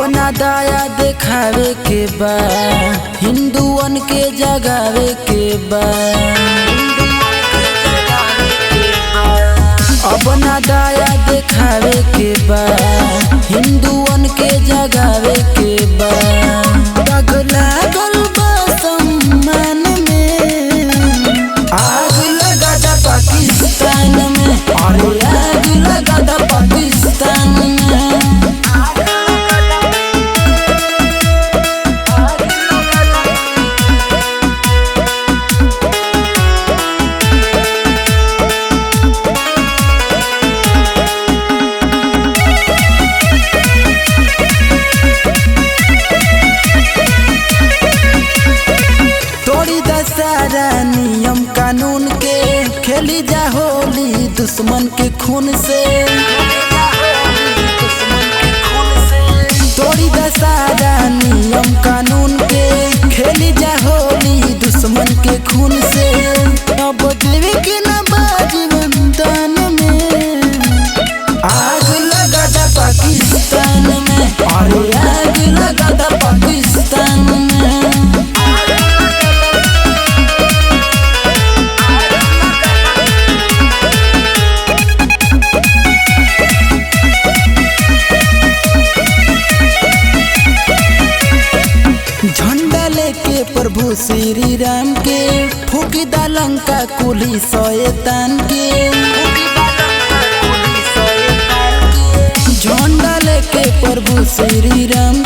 अपना दया दिखावे के बा, हिंदुअन के जगावे के बा। अपना दया दिखावे के बा, हिंदुअन के जगावे के बा। दाग लागल बा सम्मान में, आग लगा दा पाकिस्तान में, अरे आग लगा दा पाकिस्तान में। सारा नियम कानून के खेली जा होली दुश्मन के खून से। तोड़ी दा सारा नियम कानून के खेली जा होली दुश्मन के खून से। अब देवे के ना बाजी मैदान में, आग लगा दा पाकिस्तान में, अरे आग लगा दा पाकिस्तान में। झंडा लेके प्रभु श्री राम के फूकी दा लंका कुली शैतान के। झंडा लेके प्रभु श्री राम